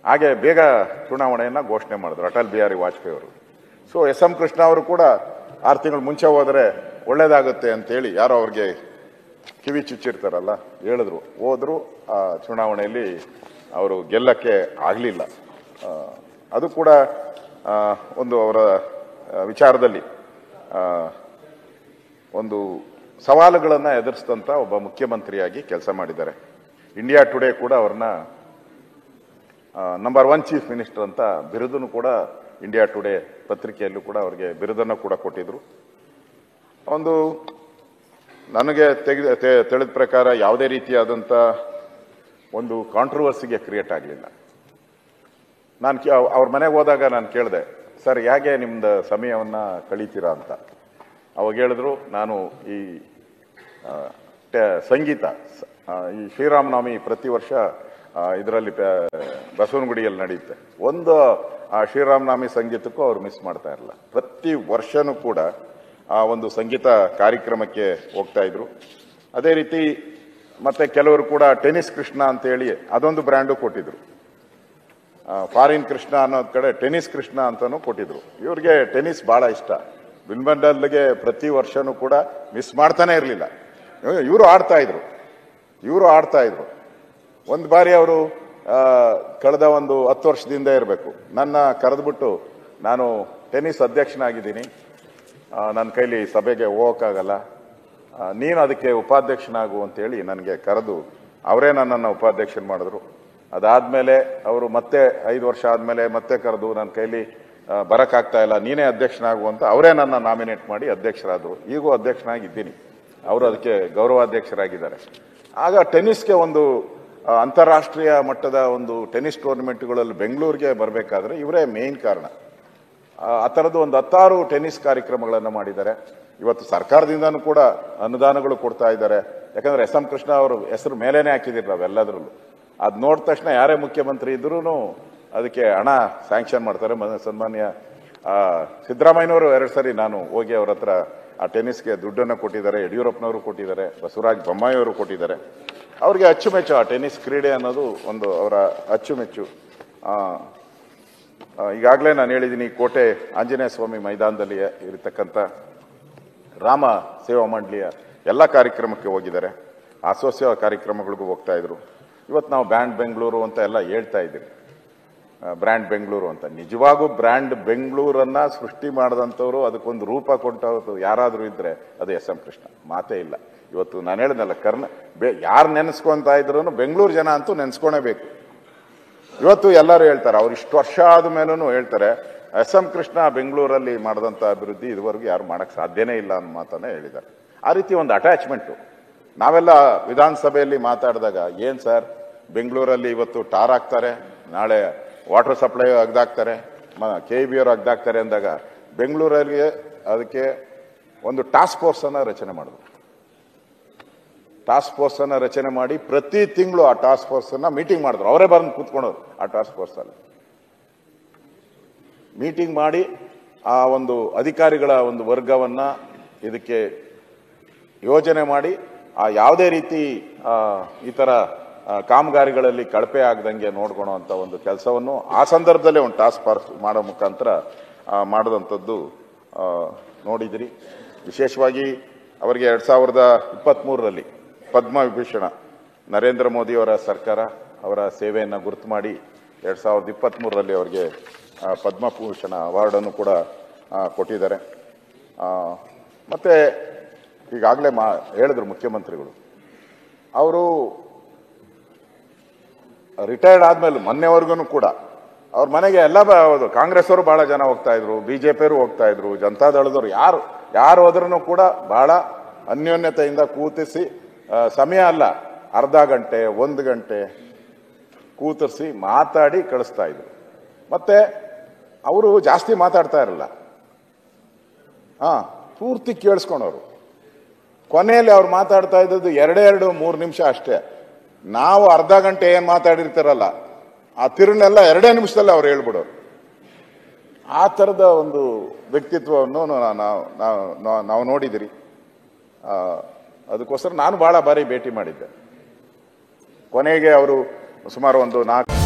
ಹಾಗೆ ಬೇಗ ಚುನಾವಣೆಯನ್ನು ಘೋಷಣೆ ಮಾಡಿದ್ರು ಅಟಲ್ ಬಿಹಾರಿ ವಾಜಪೇಯಿ ಅವರು. So SM. ಕೃಷ್ಣ ಅವರು ಕೂಡ 6 ತಿಂಗಳು ಮುಂಚೆ ಹೋದರೆ ಒಳ್ಳೇದಾಗುತ್ತೆ ಅಂತೇಳಿ ಯಾರೋ ಅವ್ರಿಗೆ ಕಿವಿ ಚುಚ್ಚಿರ್ತಾರಲ್ಲ ಹೇಳಿದ್ರು, ಹೋದ್ರು. ಆ ಚುನಾವಣೆಯಲ್ಲಿ ಅವರು ಗೆಲ್ಲಕ್ಕೆ ಆಗಲಿಲ್ಲ. ಅದು ಕೂಡ ಒಂದು ಅವರ ವಿಚಾರದಲ್ಲಿ ಒಂದು ಸವಾಲುಗಳನ್ನು ಎದುರಿಸಿದಂಥ ಒಬ್ಬ ಮುಖ್ಯಮಂತ್ರಿಯಾಗಿ ಕೆಲಸ ಮಾಡಿದ್ದಾರೆ. ಇಂಡಿಯಾ ಟುಡೇ ಕೂಡ ಅವ್ರನ್ನ ನಂಬರ್ 1 ಚೀಫ್ ಮಿನಿಸ್ಟರ್ ಅಂತ ಬಿರುದನ್ನು ಕೂಡ ಇಂಡಿಯಾ ಟುಡೇ ಪತ್ರಿಕೆಯಲ್ಲೂ ಕೂಡ ಅವರಿಗೆ ಬಿರುದನ್ನು ಕೂಡ ಕೊಟ್ಟಿದ್ರು. ಒಂದು ನನಗೆ ತಿಳಿದ ಪ್ರಕಾರ ಯಾವುದೇ ರೀತಿಯಾದಂಥ ಒಂದು ಕಾಂಟ್ರವರ್ಸಿಗೆ ಕ್ರಿಯೇಟ್ ಆಗಲಿಲ್ಲ. ನಾನು ಅವ್ರ ಮನೆಗೆ ಹೋದಾಗ ನಾನು ಕೇಳಿದೆ, ಸರ್ ಹೇಗೆ ನಿಮ್ದು ಸಮಯವನ್ನು ಕಳೀತೀರಾ ಅಂತ. ಅವಾಗ ಹೇಳಿದ್ರು, ನಾನು ಈ ಸಂಗೀತ ಈ ಶ್ರೀರಾಮನವಮಿ ಪ್ರತಿ ವರ್ಷ ಇದರಲ್ಲಿ ಬಸವನಗುಡಿಯಲ್ಲಿ ನಡೆಯುತ್ತೆ. ಒಂದು ಆ ಶ್ರೀರಾಮನವಮಿ ಸಂಗೀತಕ್ಕೂ ಅವ್ರು ಮಿಸ್ ಮಾಡ್ತಾ ಇರಲಿಲ್ಲ. ಪ್ರತಿ ವರ್ಷನೂ ಕೂಡ ಆ ಒಂದು ಸಂಗೀತ ಕಾರ್ಯಕ್ರಮಕ್ಕೆ ಹೋಗ್ತಾ ಇದ್ರು. ಅದೇ ರೀತಿ ಮತ್ತೆ ಕೆಲವರು ಕೂಡ ಟೆನ್ನಿಸ್ ಕೃಷ್ಣ ಅಂತೇಳಿ ಅದೊಂದು ಬ್ರ್ಯಾಂಡು ಕೊಟ್ಟಿದ್ರು. ಫಾರಿನ್ ಕೃಷ್ಣ ಅನ್ನೋದ್ ಕಡೆ ಟೆನ್ನಿಸ್ ಕೃಷ್ಣ ಅಂತಾನು ಕೊಟ್ಟಿದ್ರು. ಇವ್ರಿಗೆ ಟೆನ್ನಿಸ್ ಬಹಳ ಇಷ್ಟ. ವಿಂಬಲ್ಡನ್ಗೆ ಪ್ರತಿ ವರ್ಷನೂ ಕೂಡ ಮಿಸ್ ಮಾಡ್ತಾನೆ ಇರಲಿಲ್ಲ. ಇವರು ಆಡ್ತಾ ಇದ್ರು. ಒಂದು ಬಾರಿ ಅವರು ಕಳೆದ ಒಂದು 10 ವರ್ಷದಿಂದ ಇರಬೇಕು, ನನ್ನ ಕರೆದ್ಬಿಟ್ಟು, ನಾನು ಟೆನ್ನಿಸ್ ಅಧ್ಯಕ್ಷನಾಗಿದ್ದೀನಿ, ನನ್ನ ಕೈಲಿ ಸಭೆಗೆ ಹೋಗೋಕ್ಕಾಗಲ್ಲ, ನೀನು ಅದಕ್ಕೆ ಉಪಾಧ್ಯಕ್ಷನಾಗು ಅಂತೇಳಿ ನನಗೆ ಕರೆದು ಅವರೇ ನನ್ನನ್ನು ಉಪಾಧ್ಯಕ್ಷನ ಮಾಡಿದ್ರು. ಅದಾದಮೇಲೆ ಅವರು ಮತ್ತೆ 5 ವರ್ಷ ಆದಮೇಲೆ ಮತ್ತೆ ಕರೆದು ನನ್ನ ಕೈಲಿ ಬರೋಕ್ಕಾಗ್ತಾ ಇಲ್ಲ, ನೀನೇ ಅಧ್ಯಕ್ಷನಾಗು ಅಂತ ಅವರೇ ನನ್ನ ನಾಮಿನೇಟ್ ಮಾಡಿ ಅಧ್ಯಕ್ಷರಾದರು. ಈಗೂ ಅಧ್ಯಕ್ಷನಾಗಿದ್ದೀನಿ, ಅವರು ಅದಕ್ಕೆ ಗೌರವಾಧ್ಯಕ್ಷರಾಗಿದ್ದಾರೆ. ಆಗ ಟೆನ್ನಿಸ್ಗೆ ಒಂದು ಅಂತಾರಾಷ್ಟ್ರೀಯ ಮಟ್ಟದ ಒಂದು ಟೆನ್ನಿಸ್ ಟೂರ್ನಮೆಂಟ್ಗಳಲ್ಲಿ ಬೆಂಗಳೂರಿಗೆ ಬರಬೇಕಾದ್ರೆ ಇವರೇ ಮೇನ್ ಕಾರಣ. ಆ ಥರದ್ದು ಒಂದು 10 ಟೆನ್ನಿಸ್ ಕಾರ್ಯಕ್ರಮಗಳನ್ನು ಮಾಡಿದ್ದಾರೆ. ಇವತ್ತು ಸರ್ಕಾರದಿಂದನೂ ಕೂಡ ಅನುದಾನಗಳು ಕೊಡ್ತಾ ಇದ್ದಾರೆ. ಯಾಕಂದ್ರೆ ಎಸ್.ಎಂ. ಕೃಷ್ಣ ಅವರು ಹೆಸರು ಮೇಲೇನೆ ಹಾಕಿದಿರಿ ನಾವೆಲ್ಲದ್ರಲ್ಲೂ. ಅದು ನೋಡಿದ ತಕ್ಷಣ ಯಾರೇ ಮುಖ್ಯಮಂತ್ರಿ ಇದ್ರೂ ಅದಕ್ಕೆ ಹಣ ಸ್ಯಾಂಕ್ಷನ್ ಮಾಡ್ತಾರೆ. ಸನ್ಮಾನ್ಯ ಸಿದ್ದರಾಮಯ್ಯನವರು 2 ಸರಿ ನಾನು ಹೋಗಿ ಅವ್ರ ಹತ್ರ ಆ ಟೆನ್ನಿಸ್ಗೆ ದುಡ್ಡನ್ನು ಕೊಟ್ಟಿದ್ದಾರೆ. ಯಡಿಯೂರಪ್ಪನವರು ಕೊಟ್ಟಿದ್ದಾರೆ, ಬಸವರಾಜ ಬೊಮ್ಮಾಯಿ ಅವರು ಕೊಟ್ಟಿದ್ದಾರೆ. ಅವ್ರಿಗೆ ಅಚ್ಚುಮೆಚ್ಚು ಆ ಟೆನ್ನಿಸ್ ಕ್ರೀಡೆ ಅನ್ನೋದು ಒಂದು ಅವರ ಅಚ್ಚುಮೆಚ್ಚು. ಈಗಾಗಲೇ ನಾನು ಹೇಳಿದ್ದೀನಿ, ಕೋಟೆ ಆಂಜನೇಯ ಸ್ವಾಮಿ ಮೈದಾನದಲ್ಲಿ ಇರತಕ್ಕಂಥ ರಾಮ ಸೇವಾ ಮಂಡಳಿಯ ಎಲ್ಲ ಕಾರ್ಯಕ್ರಮಕ್ಕೆ ಹೋಗಿದ್ದಾರೆ. ಆಸೋತ್ಸವ ಕಾರ್ಯಕ್ರಮಗಳಿಗೂ ಹೋಗ್ತಾ ಇದ್ರು. ಇವತ್ತು ನಾವು ಬ್ರ್ಯಾಂಡ್ ಬೆಂಗಳೂರು ಅಂತ ಎಲ್ಲ ಹೇಳ್ತಾ ಇದ್ದೀವಿ, ಬ್ರ್ಯಾಂಡ್ ಬೆಂಗಳೂರು ಅಂತ. ನಿಜವಾಗೂ ಬ್ರ್ಯಾಂಡ್ ಬೆಂಗಳೂರನ್ನ ಸೃಷ್ಟಿ ಮಾಡಿದಂಥವ್ರು, ಅದಕ್ಕೊಂದು ರೂಪ ಕೊಟ್ಟವ್ರು ಯಾರಾದರೂ ಇದ್ರೆ ಅದು ಎಸ್.ಎಂ. ಕೃಷ್ಣ, ಮಾತೇ ಇಲ್ಲ. ಇವತ್ತು ನಾನು ಹೇಳಿದ್ನಲ್ಲ, ಯಾರು ನೆನೆಸ್ಕೊಂತ ಇದ್ರು ಬೆಂಗಳೂರು ಜನ ಅಂತೂ ನೆನೆಸ್ಕೊಳೇಬೇಕು. ಇವತ್ತು ಎಲ್ಲರೂ ಹೇಳ್ತಾರೆ, ಅವ್ರು ಇಷ್ಟು ವರ್ಷ ಆದ ಮೇಲೂ ಹೇಳ್ತಾರೆ, ಎಸ್.ಎಂ. ಕೃಷ್ಣ ಬೆಂಗಳೂರಲ್ಲಿ ಮಾಡಿದಂಥ ಅಭಿವೃದ್ಧಿ ಇದುವರೆಗೂ ಯಾರು ಮಾಡಕ್ ಸಾಧ್ಯನೇ ಇಲ್ಲ ಅನ್ನೋ ಮಾತನ್ನ ಹೇಳಿದ್ದಾರೆ. ಆ ರೀತಿ ಒಂದು ಅಟ್ಯಾಚ್ಮೆಂಟು. ನಾವೆಲ್ಲ ವಿಧಾನಸಭೆಯಲ್ಲಿ ಮಾತಾಡಿದಾಗ, ಏನ್ ಸರ್ ಬೆಂಗಳೂರಲ್ಲಿ ಇವತ್ತು ಟಾರ್ ಹಾಕ್ತಾರೆ, ನಾಳೆ ವಾಟರ್ ಸಪ್ಲೈ ಅಗ್ದಾಕ್ತಾರೆ, KEB ಅವರು ಅಗ್ದಾಕ್ತಾರೆ ಅಂದಾಗ ಬೆಂಗಳೂರಲ್ಲಿ ಅದಕ್ಕೆ ಒಂದು ಟಾಸ್ಕ್ ಫೋರ್ಸ್ ಅನ್ನ ರಚನೆ ಮಾಡಿದ್ರು. ಟಾಸ್ಕ್ ಫೋರ್ಸ್ ಅನ್ನ ರಚನೆ ಮಾಡಿ ಪ್ರತಿ ತಿಂಗಳು ಆ ಟಾಸ್ಕ್ ಫೋರ್ಸ್ ಅನ್ನ ಮೀಟಿಂಗ್ ಮಾಡಿದ್ರು. ಅವರೇ ಬಂದು ಕೂತ್ಕೊಂಡವ್ರು ಆ ಟಾಸ್ಕ್ ಫೋರ್ಸ್ ಅಲ್ಲಿ ಮೀಟಿಂಗ್ ಮಾಡಿ ಆ ಒಂದು ಅಧಿಕಾರಿಗಳ ಒಂದು ವರ್ಗವನ್ನ ಇದಕ್ಕೆ ಯೋಜನೆ ಮಾಡಿ ಯಾವುದೇ ರೀತಿ ಈ ತರ ಕಾಮಗಾರಿಗಳಲ್ಲಿ ಕಳಪೆ ಆಗದಂಗೆ ನೋಡ್ಕೊಳೋ ಅಂತ ಒಂದು ಕೆಲಸವನ್ನು ಆ ಸಂದರ್ಭದಲ್ಲೇ ಒಂದು ಟಾಸ್ಕ್ ಫೋರ್ಸ್ ಮಾಡೋ ಮುಖಾಂತರ ಮಾಡಿದಂಥದ್ದು ನೋಡಿದಿರಿ. ವಿಶೇಷವಾಗಿ ಅವರಿಗೆ 2023ರಲ್ಲಿ ಪದ್ಮವಿಭೂಷಣ ನರೇಂದ್ರ ಮೋದಿಯವರ ಸರ್ಕಾರ ಅವರ ಸೇವೆಯನ್ನು ಗುರುತು ಮಾಡಿ 2023ರಲ್ಲಿ ಅವರಿಗೆ ಪದ್ಮಭೂಷಣ ಅವಾರ್ಡನ್ನು ಕೂಡ ಕೊಟ್ಟಿದ್ದಾರೆ. ಮತ್ತೆ ಈಗಾಗಲೇ ಹೇಳಿದ್ರು ಮುಖ್ಯಮಂತ್ರಿಗಳು, ಅವರು ರಿಟೈರ್ಡ್ ಆದ್ಮೇಲೆ ಮೊನ್ನೆವರೆಗೂ ಕೂಡ ಅವ್ರ ಮನೆಗೆ ಎಲ್ಲ ಕಾಂಗ್ರೆಸ್ ಅವರು ಬಹಳ ಜನ ಹೋಗ್ತಾ ಇದ್ರು, ಬಿಜೆಪಿಯವರು ಹೋಗ್ತಾ ಇದ್ರು, ಜನತಾದಳದವರು ಯಾರು ಹೋದ್ರೂ ಕೂಡ ಬಹಳ ಅನ್ಯೋನ್ಯತೆಯಿಂದ ಕೂತಿಸಿ, ಸಮಯ ಅಲ್ಲ ಅರ್ಧ ಗಂಟೆ 1 ಗಂಟೆ ಕೂತಿಸಿ ಮಾತಾಡಿ ಕಳಿಸ್ತಾ ಇದ್ರು. ಮತ್ತೆ ಅವರು ಜಾಸ್ತಿ ಮಾತಾಡ್ತಾ ಇರಲ್ಲ, ಪೂರ್ತಿ ಕೇಳಿಸ್ಕೊಂಡವ್ರು. ಕೊನೆಯಲ್ಲಿ ಅವ್ರು ಮಾತಾಡ್ತಾ ಇದ್ದದ್ದು 2-3 ನಿಮಿಷ ಅಷ್ಟೇ. ನಾವು ಅರ್ಧ ಗಂಟೆ ಏನ್ ಮಾತಾಡಿರ್ತಾರಲ್ಲ ಆ ತಿರುನೆಲ್ಲ 2 ನಿಮಿಷದಲ್ಲಿ ಅವ್ರು ಹೇಳ್ಬಿಡೋರು. ಆ ಥರದ ಒಂದು ವ್ಯಕ್ತಿತ್ವವನ್ನು ನಾವು ನೋಡಿದಿರಿ. ಅದಕ್ಕೋಸ್ಕರ ನಾನು ಬಹಳ ಬಾರಿ ಭೇಟಿ ಮಾಡಿದ್ದೆ. ಕೊನೆಗೆ ಅವರು ಸುಮಾರು ಒಂದು 4